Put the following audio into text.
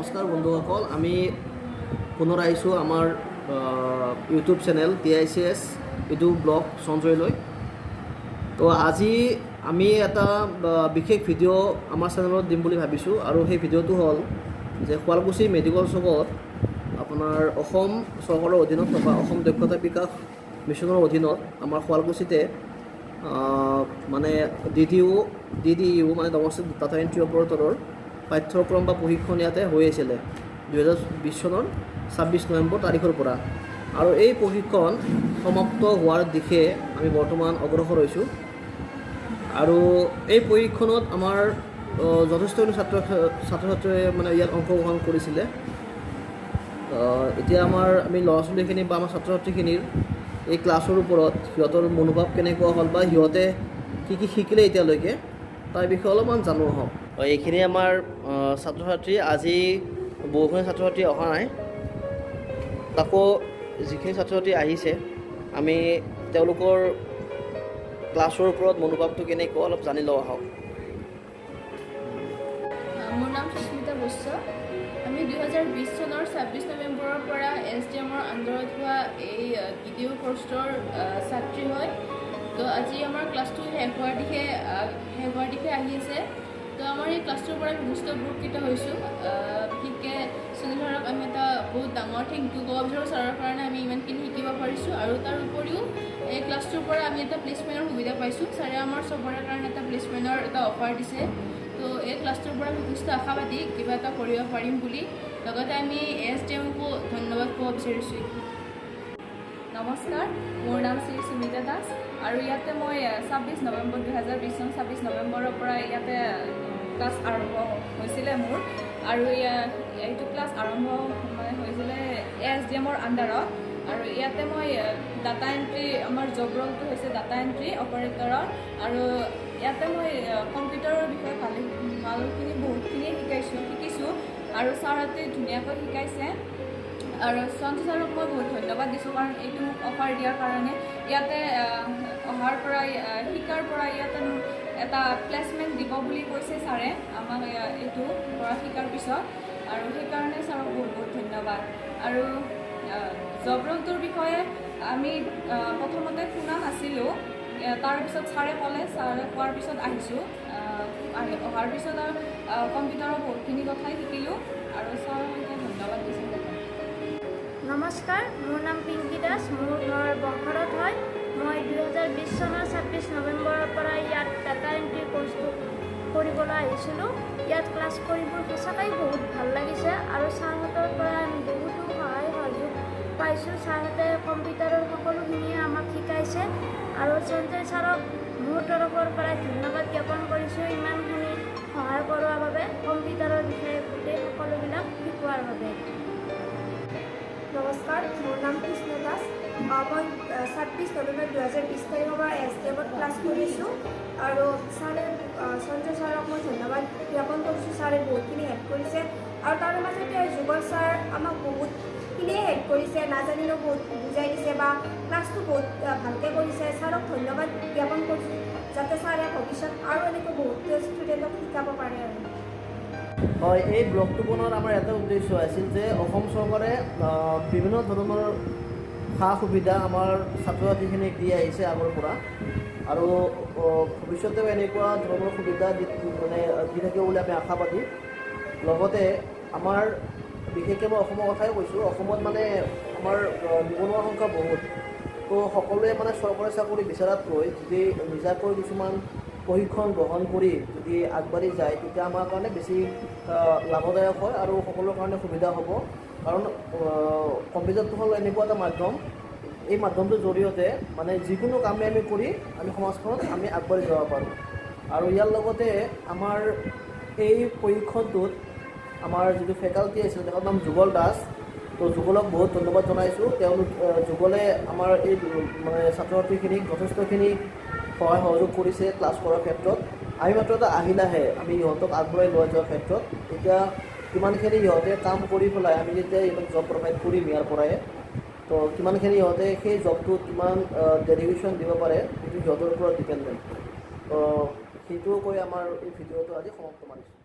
নমস্কাৰ বন্ধুসকল, আমি পুনৰ আহিছোঁ আমাৰ YouTube channel TICS YouTube vlog সঞ্জয়লৈ। তো আজি আমি এটা বিশেষ ভিডিঅ' আমাৰ চেনেলত দিম বুলি ভাবিছোঁ, আৰু সেই ভিডিঅ'টো হ'ল যে শুৱালকুছি মেডিকেল চকত আপোনাৰ অসম চৰকাৰৰ অধীনত থকা অসম দক্ষতা বিকাশ মিছনৰ অধীনত আমাৰ শুৱালকুছিতে মানে DDU মানে ডমেষ্টিক ডাটা এণ্ট্ৰি অপাৰেটৰৰ পাঠ্যক্ৰম বা প্ৰশিক্ষণ ইয়াতে হৈ আছিলে 2020 চনৰ 26 নৱেম্বৰ তাৰিখৰ পৰা। আৰু এই প্ৰশিক্ষণ সমাপ্ত হোৱাৰ দিশে আমি বৰ্তমান অগ্ৰসৰ হৈছোঁ। আৰু এই প্ৰশিক্ষণত আমাৰ যথেষ্টখিনি ছাত্ৰ ছাত্ৰীয়ে মানে ইয়াত অংশগ্ৰহণ কৰিছিলে। এতিয়া আমি ল'ৰা ছোৱালীখিনি বা আমাৰ ছাত্ৰ ছাত্ৰীখিনিৰ এই ক্লাছৰ ওপৰত সিহঁতৰ মনোভাৱ কেনেকুৱা হ'ল বা সিহঁতে কি শিকিলে এতিয়ালৈকে তাৰ বিষয়ে অলপমান জানো আহক। এইখিনি আমাৰ ছাত্ৰ ছাত্ৰী, আজি বহুখিনি ছাত্ৰ ছাত্ৰী অহা নাই, তাকো যিখিনি ছাত্ৰ ছাত্ৰী আহিছে আমি তেওঁলোকৰ ক্লাছৰ ওপৰত মনোভাৱটো কেনেকুৱা অলপ জানি লওঁ আহক। মোৰ নাম সুস্মিতা বৈশ্য। আমি 2020 চনৰ 26 নৱেম্বৰৰ পৰা SDMৰ আণ্ডাৰত হোৱা এই DDU কৰ্চৰ ছাত্ৰী হয়। তো আজি আমাৰ ক্লাছটো শেষ হোৱাৰ দিশে আহি আছে। তো আমাৰ এই ক্লাছটোৰ পৰা যথেষ্ট উপকৃত হৈছোঁ। বিশেষকৈ ধৰক আমি এটা বহুত ডাঙৰ থেংক ইউ ক'ব বিচাৰোঁ ছাৰৰ কাৰণে, আমি ইমানখিনি শিকিব পাৰিছোঁ। আৰু তাৰ উপৰিও এই ক্লাছটোৰ পৰা আমি এটা প্লেচমেণ্টৰ সুবিধা পাইছোঁ। ছাৰে আমাৰ চবৰে কাৰণে এটা প্লেচমেণ্টৰ এটা অফাৰ দিছে। তো এই ক্লাছটোৰ পৰা যথেষ্ট আশাবাদী কিবা এটা কৰিব পাৰিম বুলি। লগতে আমি SDMকো ধন্যবাদ ক'ব বিচাৰিছোঁ। নমস্কাৰ, মোৰ নাম শ্ৰী সুমিতা দাস, আৰু ইয়াতে মই 26 নৱেম্বৰ 2020 চন 26 নৱেম্বৰৰ পৰা ইয়াতে ক্লাছ আৰম্ভ হৈছিলে মোৰ। আৰু এইটো ক্লাছ আৰম্ভ হৈছিলে SDMৰ আণ্ডাৰত। আৰু ইয়াতে মই ডাটা এণ্ট্ৰি, আমাৰ জব ৰলটো হৈছে ডাটা এণ্ট্ৰি অপাৰেটৰৰ। আৰু ইয়াতে মই কম্পিউটাৰৰ বিষয়ে ভালখিনি বহুতখিনিয়ে শিকিছোঁ। আৰু ছাৰহঁতে ধুনীয়াকৈ শিকাইছে। আৰু সঞ্জয় ছাৰক মই বহুত ধন্যবাদ দিছোঁ, কাৰণ এইটো মোক অফাৰ দিয়াৰ কাৰণে। ইয়াতে অহাৰ পৰা শিকাৰ পৰা ইয়াতে এটা প্লেচমেণ্ট দিব বুলি কৈছে ছাৰে আমাক এইটো পৰা শিকাৰ পিছত। আৰু সেইকাৰণে ছাৰক বহুত বহুত ধন্যবাদ। আৰু জব ৰলটোৰ বিষয়ে আমি প্ৰথমতে শুনা নাছিলোঁ, তাৰপিছত ছাৰে ক'লে, ছাৰে কোৱাৰ পিছত আহিছোঁ। অহাৰ পিছত আৰু কম্পিউটাৰৰ বহুতখিনি কথাই শিকিলোঁ, আৰু ছাৰক ধন্যবাদ দিছোঁ। নমস্কাৰ, মোৰ নাম পিংকি দাস, মোৰ ঘৰ বংশৰত হয়। মই 2020 চনৰ 26 নৱেম্বৰৰ পৰা ইয়াত ডাটা এণ্ট্ৰি কৰ্চটো কৰিবলৈ আহিছিলোঁ। ইয়াত ক্লাছ কৰি মোৰ সঁচাকৈ বহুত ভাল লাগিছে, আৰু ছাৰহঁতৰ পৰা আমি বহুতো সহায় সহযোগ পাইছোঁ। ছাৰহঁতে কম্পিউটাৰৰ সকলোখিনিয়ে আমাক শিকাইছে, আৰু সঞ্জয় ছাৰক মোৰ তৰফৰ পৰাই ধন্যবাদ জ্ঞাপন কৰিছোঁ ইমানখিনি সহায় কৰোৱাৰ বাবে, কম্পিউটাৰৰ বিষয়ে গোটেই সকলোবিলাক শিকোৱাৰ বাবে। নমস্কাৰ, মোৰ নাম কৃষ্ণ দাস। মই 26 নৱেম্বৰ 2020 তাৰিখৰ পৰা SDMত ক্লাছ কৰিছোঁ। আৰু সঞ্জয় ছাৰক মই ধন্যবাদ জ্ঞাপন কৰিছোঁ। ছাৰে বহুতখিনি হেল্প কৰিছে, আৰু তাৰ মাজতে যুগল ছাৰ আমাক বহুতখিনিয়ে হেল্প কৰিছে, নাজানিলেও বহুত বুজাই দিছে বা ক্লাছটো বহুত ভালকৈ কৰিছে। ছাৰক ধন্যবাদ জ্ঞাপন কৰিছোঁ, যাতে ছাৰে ভৱিষ্যত আৰু এনেকৈ বহুত ষ্টুডেণ্টক শিকাব পাৰে। আৰু হয়, এই ব্লগটো বনোৱাৰ আমাৰ এটা উদ্দেশ্য আছিল যে অসম চৰকাৰে বিভিন্ন ধৰণৰ সা সুবিধা আমাৰ ছাত্ৰ ছাত্ৰীখিনিক দি আহিছে আগৰ পৰা, আৰু ভৱিষ্যতেও এনেকুৱা ধৰণৰ সুবিধা দি থাকিব বুলি আমি আশাবাদী। লগতে আমাৰ বিশেষকৈ মই অসমৰ কথাই কৈছোঁ, অসমত মানে আমাৰ নিবনুৱাৰ সংখ্যা বহুত। তো সকলোৱে মানে চৰকাৰী চাকৰি বিচৰাতকৈ যদি নিজাকৈ কিছুমান প্ৰশিক্ষণ গ্ৰহণ কৰি যদি আগবাঢ়ি যায়, তেতিয়া আমাৰ কাৰণে বেছি লাভদায়ক হয়, আৰু সকলোৰে কাৰণে সুবিধা হ'ব। কাৰণ কম্পিউটাৰটো হ'ল এনেকুৱা এটা মাধ্যম, এই মাধ্যমটোৰ জৰিয়তে মানে যিকোনো কামেই আমি কৰি আমি সমাজখনত আমি আগবাঢ়ি যাব পাৰোঁ। আৰু ইয়াৰ লগতে আমাৰ এই প্ৰশিক্ষণটোত আমাৰ যিটো ফেকাল্টি আছিল, তেখেতৰ নাম যুগল দাস। তো যুগলক বহুত ধন্যবাদ জনাইছোঁ। যুগলে আমাৰ এই মানে ছাত্ৰ ছাত্ৰীখিনিক যথেষ্টখিনি সহায় সহযোগ কৰিছে ক্লাছ কৰাৰ ক্ষেত্ৰত। আমি মাত্ৰ এটা আহিলাহে আমি ইহঁতক আগবঢ়াই লৈ যোৱাৰ ক্ষেত্ৰত। এতিয়া কিমানখিনি ইহঁতে কাম কৰি পেলাই আমি যেতিয়া ইহঁতক জব প্ৰভাইড কৰিম ইয়াৰ পৰাই, তো কিমানখিনি ইহঁতে সেই জবটোত কিমান ডেডিকেশ্যন দিব পাৰে সেইটো সিহঁতৰ ওপৰত ডিপেণ্ডেণ্ট। তো সেইটো কৈ আমাৰ এই ভিডিঅ'টো আজি সমাপ্ত মাৰিছোঁ।